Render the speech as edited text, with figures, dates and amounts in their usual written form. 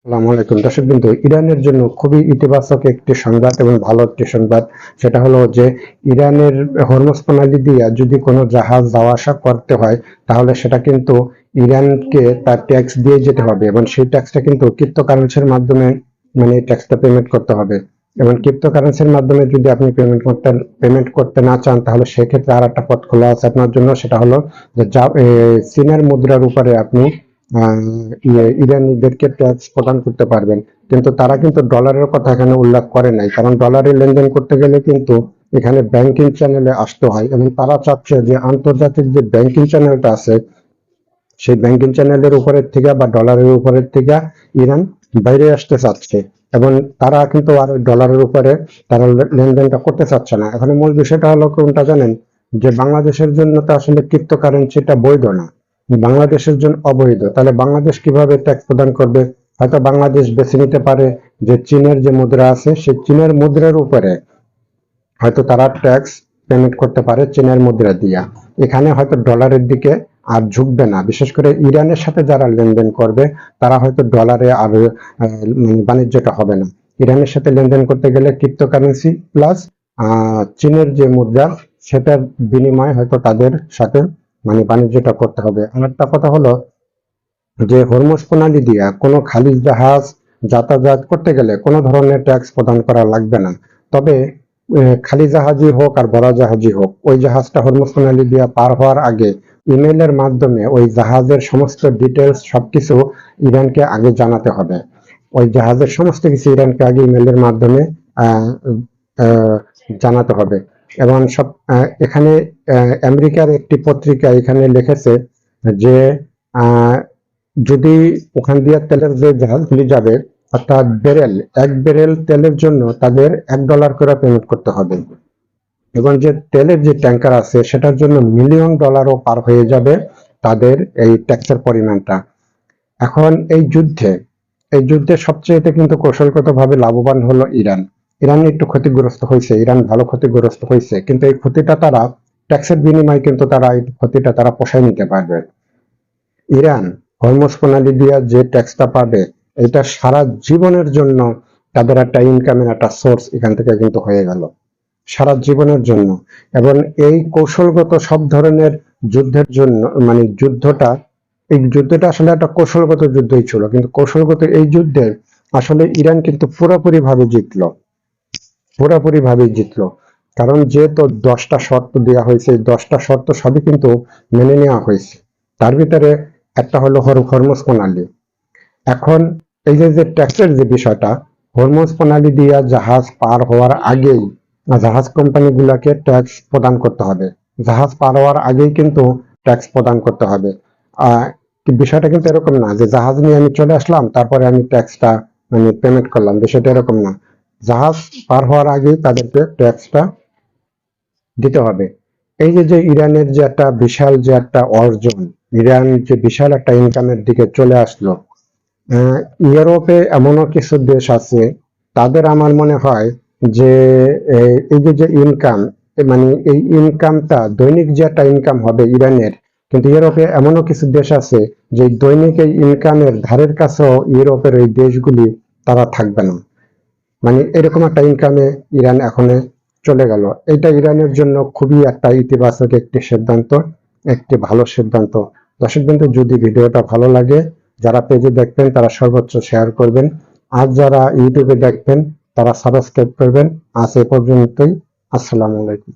আসসালামু আলাইকুম দর্শক বিন্দু, ইরানের জন্য খুবই ইতিবাচক একটি সংবাদ এবং ভালো একটি সংবাদ। সেটা হলো যে ইরানের হরমুজ প্রণালী দিয়ে যদি কোনো জাহাজ যাওয়া আসা করতে হয়, তাহলে সেটা কিন্তু ইরানকে তার ট্যাক্স দিয়ে যেতে হবে এবং সেই ট্যাক্সটা কিন্তু ক্রিপ্টোকারেন্সির মাধ্যমে ট্যাক্সটা পেমেন্ট করতে হবে। এবং ক্রিপ্টোকারেন্সির মাধ্যমে যদি আপনি পেমেন্ট করতে না চান, তাহলে সেক্ষেত্রে আর একটা পথ খোলা আছে আপনার জন্য। সেটা হলো যে চীনের মুদ্রার উপরে আপনি ইরানিদেরকে ট্যাক্স প্রদান করতে পারবেন। কিন্তু তারা কিন্তু ডলারের কথা এখানে উল্লেখ করে নাই, কারণ ডলারে লেনদেন করতে গেলে কিন্তু এখানে ব্যাংকিং চ্যানেলে আসতে হয় এবং তারা চাচ্ছে যে আন্তর্জাতিক যে ব্যাংকিং চ্যানেলটা আছে, সেই ব্যাংকিং চ্যানেলের উপরের থেকে বা ডলারের উপরের থেকে ইরান বাইরে আসতে চাচ্ছে। এবং তারা কিন্তু আর ডলারের উপরে তারা লেনদেনটা করতে চাচ্ছে না। এখন মূল বিষয়টা হলো কোনটা জানেন, যে বাংলাদেশের জন্য তো আসলে ক্রিপ্টোকারেন্সিটা বৈধ না, বাংলাদেশের জন্য অবৈধ। তাহলে বাংলাদেশ কিভাবে ট্যাক্স প্রদান করবে? হয়তো বাংলাদেশ বেছে নিতে পারে যে চীনের যে মুদ্রা আছে, সেই চীনের মুদ্রার উপরে হয়তো তারা ট্যাক্স পেমেন্ট করতে পারে চীনের মুদ্রা দিয়া। এখানে হয়তো ডলারের দিকে আর ঝুঁকবে না। বিশেষ করে ইরানের সাথে যারা লেনদেন করবে, তারা হয়তো ডলারে আর বাণিজ্যটা হবে না। ইরানের সাথে লেনদেন করতে গেলে ক্রিপ্টোকারেন্সি প্লাস চীনের যে মুদ্রা, সেটার বিনিময়ে হয়তো তাদের সাথে বাণিজ্যটা করতে হবে। আর একটা কথা হলো যে হরমুজ প্রণালী দিয়া কোনো খালি জাহাজ যাতায়াত করতে গেলে কোনো ধরনের ট্যাক্স প্রদান করা লাগবে না। তবে খালি জাহাজই হোক আর বড় জাহাজই হোক, ওই জাহাজটা হরমুজ প্রণালী দিয়া পার হওয়ার আগে ইমেইলের মাধ্যমে ওই জাহাজের সমস্ত ডিটেলস সবকিছু ইরানকে আগে জানাতে হবে। ওই জাহাজের সমস্ত কিছু ইরানকে আগে ইমেইলের মাধ্যমে আহ, আহ, জানাতে হবে। এবং সব এখানে আমেরিকার একটি পত্রিকা এখানে লিখেছে যে আহ, যদি ওখান দিয়ে তেলের যে জাহাজগুলি যাবে, অর্থাৎ এক ব্যারেল তেলের জন্য তাদের $1 করে পেমেন্ট করতে হবে। এবং যে তেলের যে ট্যাঙ্কার আছে, সেটার জন্য মিলিয়ন ডলারও পার হয়ে যাবে তাদের এই ট্যাক্সের পরিমাণটা। এখন এই যুদ্ধে সবচেয়ে কিন্তু কৌশলগতভাবে লাভবান হলো ইরান। ইরান একটু ক্ষতিগ্রস্ত হয়েছে, ইরান ভালো ক্ষতিগ্রস্ত হয়েছে, কিন্তু এই ক্ষতিটা তারা ট্যাক্সের বিনিময়ে কিন্তু তারা এই ক্ষতিটা তারা পোষায় নিতে পারবে। ইরান হরমুজ প্রণালী দিয়ে যে ট্যাক্সটা পাবে, এটা সারা জীবনের জন্য তাদের একটা ইনকামের একটা সোর্স এখান থেকে কিন্তু হয়ে গেল সারা জীবনের জন্য। এবং এই কৌশলগত সব ধরনের যুদ্ধের জন্য এই যুদ্ধটা আসলে একটা কৌশলগত যুদ্ধই ছিল, কিন্তু কৌশলগত এই যুদ্ধে আসলে ইরান কিন্তু পুরোপুরি ভাবে জিতলো। কারণ যেহেতু 10টা শর্ত দেওয়া হয়েছে, এই 10টা শর্ত সবই কিন্তু মেনে নেওয়া হয়েছে। তার ভিতরে একটা হলো হরমুজ প্রণালী। এখন এই যে ট্যাক্সের যে বিষয়টা, হরমুজ প্রণালী দিয়ে জাহাজ পার হওয়ার আগেই জাহাজ কোম্পানিগুলোকে ট্যাক্স প্রদান করতে হবে। জাহাজ পার হওয়ার আগেই কিন্তু ট্যাক্স প্রদান করতে হবে। আহ বিষয়টা কিন্তু এরকম না যে জাহাজ নিয়ে আমি চলে আসলাম, তারপরে আমি ট্যাক্সটা পেমেন্ট করলাম। বিষয়টা এরকম না। জাহাজ পার হওয়ার আগেই তাদেরকে ট্যাক্সটা দিতে হবে। এই যে ইরানের যে একটা অর্জন, ইরান যে বিশাল একটা ইনকামের দিকে চলে আসলো। আহ, ইউরোপে এমনও কিছু দেশ আছে, তাদের আমার মনে হয় যে এই যে ইনকাম, এই ইনকামটা দৈনিক যে একটা ইনকাম হবে ইরানের, কিন্তু ইউরোপে এমনও কিছু দেশ আছে যে দৈনিক এই ইনকামের ধারের কাছেও ইউরোপের এই দেশগুলি তারা থাকবে না। এরকম একটা ইনকামে ইরান এখন চলে গেল। এটা ইরানের জন্য খুবই একটা ইতিবাচক একটি সিদ্ধান্ত, একটি ভালো সিদ্ধান্ত। দর্শক বিন্দু, যদি ভিডিওটা ভালো লাগে, যারা পেজে দেখবেন তারা সর্বোচ্চ শেয়ার করবেন, আর যারা ইউটিউবে দেখবেন তারা সাবস্ক্রাইব করবেন। আজ এ পর্যন্তই। আসসালামু আলাইকুম।